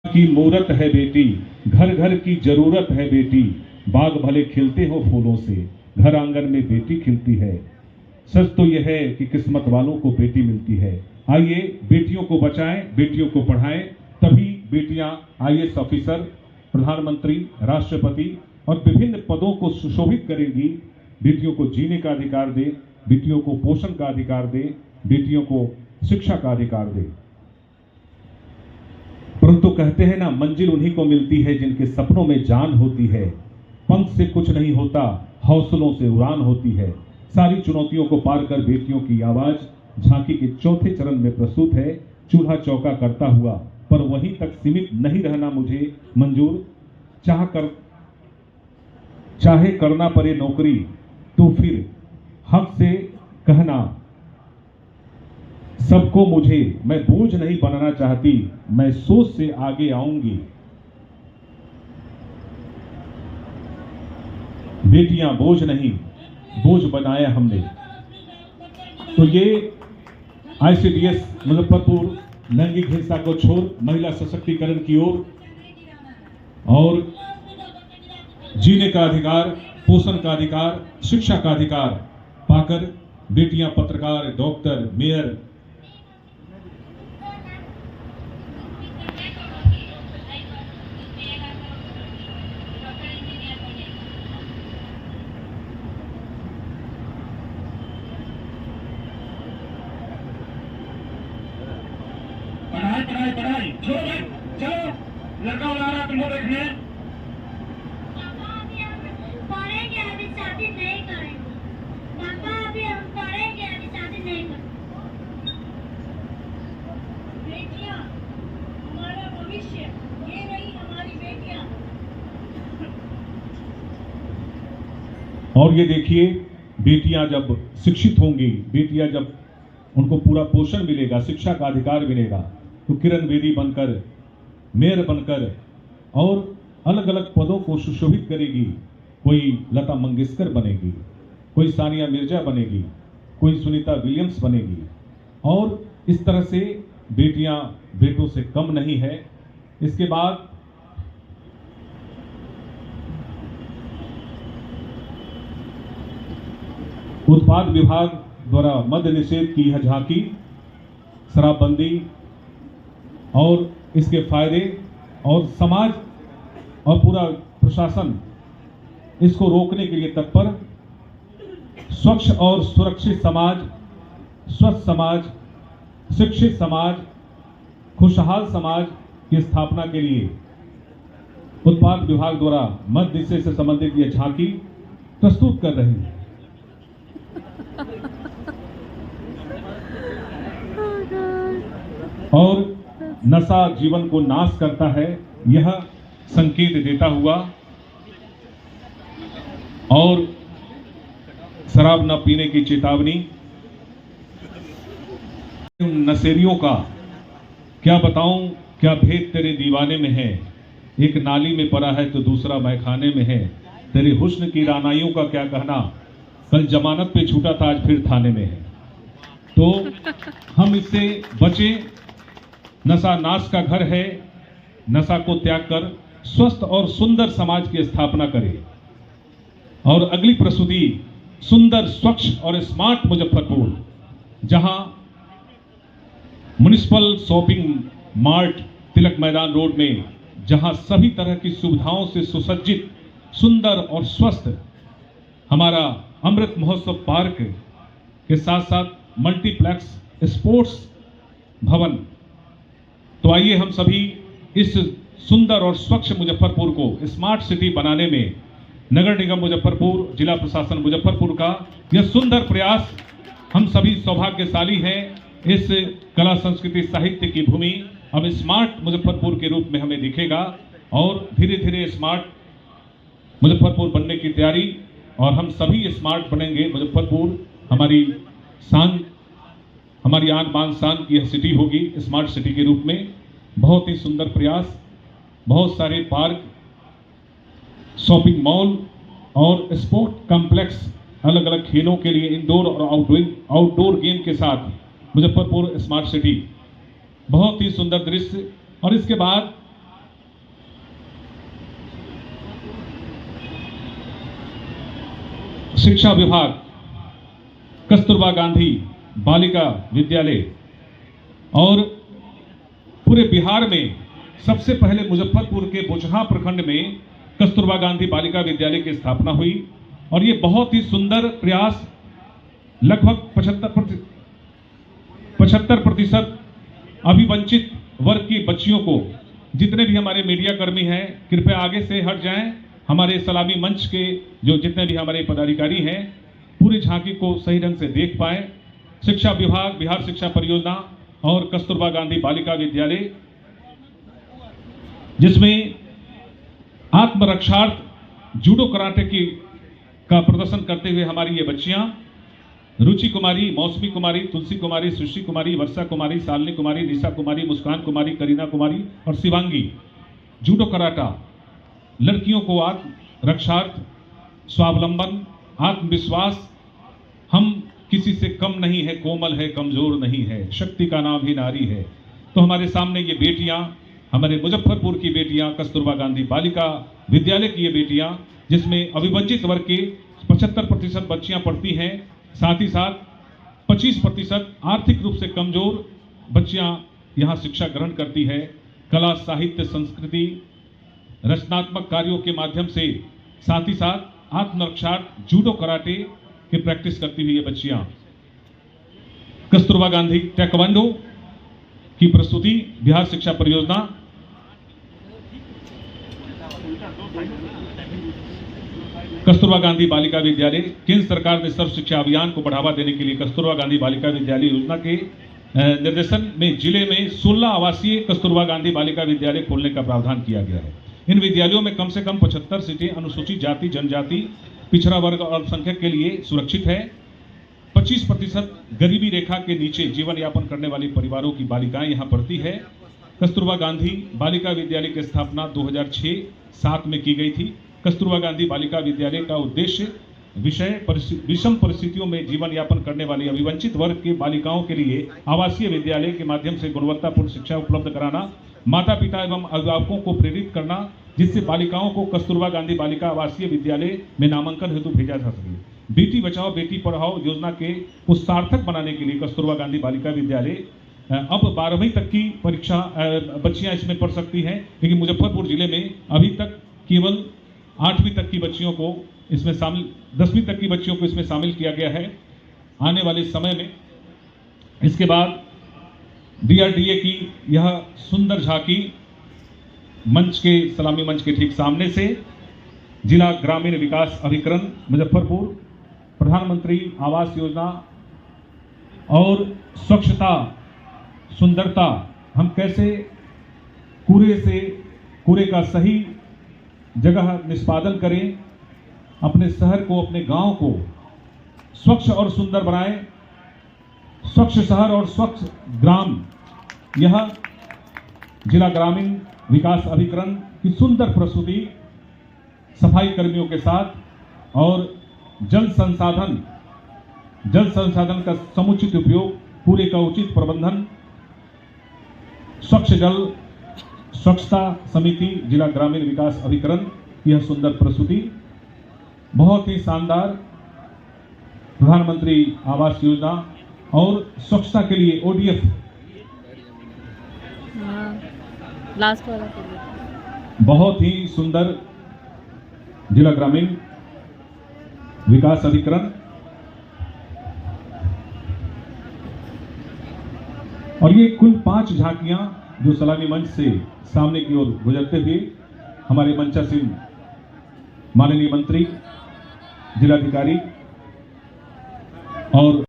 की मूरत है बेटी, घर घर की जरूरत है बेटी, बाग भले खिलते हो फूलों से, घर आंगन में बेटी खिलती है। सच तो यह है कि किस्मत वालों को बेटी मिलती है। आइए बेटियों को बचाएं, बेटियों को पढ़ाएं, तभी बेटियां आईएएस ऑफिसर, प्रधानमंत्री, राष्ट्रपति और विभिन्न पदों को सुशोभित करेंगी। बेटियों को जीने का अधिकार दें, बेटियों को पोषण का अधिकार दें, बेटियों को शिक्षा का अधिकार दें। परंतु कहते हैं ना, मंजिल उन्हीं को मिलती है जिनके सपनों में जान होती है। पंख से कुछ नहीं होता, हौसलों से उड़ान होती है। सारी चुनौतियों को पार कर बेटियों की आवाज झांकी के चौथे चरण में प्रस्तुत है। चूल्हा चौका करता हुआ पर वहीं तक सीमित नहीं रहना मुझे मंजूर। चाहे करना पड़े नौकरी तो फिर हक से कहना सबको मुझे, मैं बोझ नहीं बनना चाहती, मैं सोच से आगे आऊंगी। बेटियां बोझ नहीं, बोझ बनाया हमने। तो ये आईसीडीएस मुजफ्फरपुर लैंगिक हिंसा को छोड़ महिला सशक्तिकरण की ओर और जीने का अधिकार, पोषण का अधिकार, शिक्षा का अधिकार पाकर बेटियां पत्रकार, डॉक्टर, मेयर, पढ़ाई पढ़ाई चलो चलो, लड़का बुला रहा तुमको देखने। पापा अभी हम पढ़ेंगे, अभी शादी नहीं करेंगे। पापा अभी हम पढ़ेंगे, अभी शादी नहीं करेंगे। बेटियां हमारा भविष्य, ये रही हमारी बेटियां। और ये देखिए, बेटियां जब शिक्षित होंगी, बेटियां जब उनको पूरा पोषण मिलेगा, शिक्षा का अधिकार मिलेगा, तो किरण बेदी बनकर, मेयर बनकर और अलग अलग पदों को सुशोभित करेगी। कोई लता मंगेशकर बनेगी, कोई सानिया मिर्जा बनेगी, कोई सुनीता विलियम्स बनेगी। और इस तरह से बेटियां बेटों से कम नहीं है। इसके बाद उत्पाद विभाग द्वारा मद्य निषेध की यह झांकी, शराबबंदी और इसके फायदे, और समाज और पूरा प्रशासन इसको रोकने के लिए तत्पर। स्वच्छ और सुरक्षित समाज, स्वस्थ समाज, शिक्षित समाज, खुशहाल समाज की स्थापना के लिए उत्पाद विभाग द्वारा मद्य निषेध से संबंधित यह झांकी प्रस्तुत कर रही है। और नशा जीवन को नाश करता है, यह संकेत देता हुआ, और शराब न पीने की चेतावनी। नशेरियों का क्या बताऊं, क्या भेद तेरे दीवाने में है, एक नाली में पड़ा है तो दूसरा मैखाने में है। तेरे हुस्न की रानाइयों का क्या कहना, कल जमानत पे छूटा था आज फिर थाने में है। तो हम इससे बचें। नशा नाश का घर है। नशा को त्याग कर स्वस्थ और सुंदर समाज की स्थापना करें। और अगली प्रस्तुति सुंदर, स्वच्छ और स्मार्ट मुजफ्फरपुर, जहां म्युनिसिपल शॉपिंग मार्ट तिलक मैदान रोड में, जहां सभी तरह की सुविधाओं से सुसज्जित, सुंदर और स्वस्थ हमारा अमृत महोत्सव पार्क के साथ साथ मल्टीप्लेक्स स्पोर्ट्स भवन। तो आइए हम सभी इस सुंदर और स्वच्छ मुजफ्फरपुर को स्मार्ट सिटी बनाने में नगर निगम मुजफ्फरपुर, जिला प्रशासन मुजफ्फरपुर का यह सुंदर प्रयास, हम सभी सौभाग्यशाली हैं। इस कला संस्कृति साहित्य की भूमि अब स्मार्ट मुजफ्फरपुर के रूप में हमें दिखेगा और धीरे धीरे स्मार्ट मुजफ्फरपुर बनने की तैयारी, और हम सभी स्मार्ट बनेंगे। मुजफ्फरपुर हमारी शान, हमारी आन बान शान की यह सिटी होगी स्मार्ट सिटी के रूप में। बहुत ही सुंदर प्रयास, बहुत सारे पार्क, शॉपिंग मॉल और स्पोर्ट कॉम्प्लेक्स, अलग अलग खेलों के लिए इंडोर और आउटडोर गेम के साथ मुजफ्फरपुर स्मार्ट सिटी, बहुत ही सुंदर दृश्य। और इसके बाद शिक्षा विभाग, कस्तूरबा गांधी बालिका विद्यालय और पूरे बिहार में सबसे पहले मुजफ्फरपुर के बोचहां प्रखंड में कस्तूरबा गांधी बालिका विद्यालय की स्थापना हुई और ये बहुत ही सुंदर प्रयास, लगभग 75% अभिवंचित वर्ग की बच्चियों को, जितने भी हमारे मीडिया कर्मी हैं कृपया आगे से हट जाएं, हमारे सलामी मंच के जो जितने भी हमारे पदाधिकारी हैं पूरी झांकी को सही ढंग से देख पाएं। शिक्षा विभाग, बिहार शिक्षा परियोजना और कस्तूरबा गांधी बालिका विद्यालय, जिसमें आत्मरक्षार्थ जूडो कराटे का प्रदर्शन करते हुए हमारी ये बच्चियां रुचि कुमारी, मौसमी कुमारी, तुलसी कुमारी, सृष्टि कुमारी, वर्षा कुमारी, शालिनी कुमारी, निशा कुमारी, मुस्कान कुमारी, करीना कुमारी और शिवांगी जूडो कराटा लड़कियों को आत्मरक्षार्थ, स्वावलंबन, आत्मविश्वास, हम किसी से कम नहीं है, कोमल है, कमजोर नहीं है, शक्ति का नाम ही नारी है। तो हमारे सामने ये बेटियां, हमारे मुजफ्फरपुर की बेटियां, कस्तूरबा गांधी बालिका विद्यालय की ये बेटियां, जिसमें अविवंचित वर्ग के 75% बच्चियां पढ़ती हैं, साथ ही साथ 25% आर्थिक रूप से कमजोर बच्चियां यहां शिक्षा ग्रहण करती है। कला, साहित्य, संस्कृति, रचनात्मक कार्यों के माध्यम से, साथ ही साथ आत्मरक्षार्थ जूडो कराटे की प्रैक्टिस करती हुई ये बच्चियां। कस्तूरबा गांधी ताइक्वांडो की प्रस्तुति, बिहार शिक्षा परियोजना। कस्तूरबा गांधी बालिका विद्यालय, केंद्र सरकार ने सर्व शिक्षा अभियान को बढ़ावा देने के लिए कस्तूरबा गांधी बालिका विद्यालय योजना के निर्देशन में जिले में 16 आवासीय कस्तूरबा गांधी बालिका विद्यालय खोलने का प्रावधान किया गया है। इन विद्यालयों में कम से कम 75 सीटें अनुसूचित जाति, जनजाति, पिछड़ा वर्ग और अल्पसंख्यक के लिए सुरक्षित है। 25% गरीबी रेखा के नीचे जीवन यापन करने वाली परिवारों की बालिकाएं यहां पढ़ती है। कस्तूरबा गांधी बालिका विद्यालय की स्थापना 2006-07 में की गई थी। कस्तूरबा गांधी बालिका विद्यालय का उद्देश्य विषम परिस्थितियों में जीवन यापन करने वाली अविवंचित वर्ग की बालिकाओं के लिए आवासीय विद्यालय के माध्यम से गुणवत्तापूर्ण शिक्षा उपलब्ध कराना, माता पिता एवं अभिभावकों को प्रेरित करना, जिससे बालिकाओं को कस्तूरबा गांधी बालिका आवासीय विद्यालय में नामांकन हेतु भेजा जा सके। बेटी बचाओ बेटी पढ़ाओ योजना के को सार्थक बनाने के लिए कस्तूरबा गांधी बालिका विद्यालय अब 12वीं तक की परीक्षा बच्चियां इसमें पढ़ सकती हैं, लेकिन मुजफ्फरपुर जिले में अभी तक केवल 8वीं तक की बच्चियों को इसमें शामिल, 10वीं तक की बच्चियों को इसमें शामिल किया गया है। आने वाले समय में इसके बाद DRDA की यह सुंदर झांकी मंच के, सलामी मंच के ठीक सामने से जिला ग्रामीण विकास अभिकरण मुजफ्फरपुर, प्रधानमंत्री आवास योजना और स्वच्छता, सुंदरता, हम कैसे कूड़े का सही जगह निष्पादन करें, अपने शहर को, अपने गांव को स्वच्छ और सुंदर बनाएं। स्वच्छ शहर और स्वच्छ ग्राम, यह जिला ग्रामीण विकास अभिकरण की सुंदर प्रस्तुति सफाई कर्मियों के साथ और जल संसाधन का समुचित उपयोग, पूरे का उचित प्रबंधन, स्वच्छ जल स्वच्छता समिति जिला ग्रामीण विकास अभिकरण, यह सुंदर प्रस्तुति बहुत ही शानदार प्रधानमंत्री आवास योजना और स्वच्छता के लिए ODF लास्ट वाला बहुत ही सुंदर जिला ग्रामीण विकास अधिकरण। और ये कुल 5 झांकियां जो सलामी मंच से सामने की ओर गुजरते हुए हमारे मंचासीन माननीय मंत्री, जिलाधिकारी और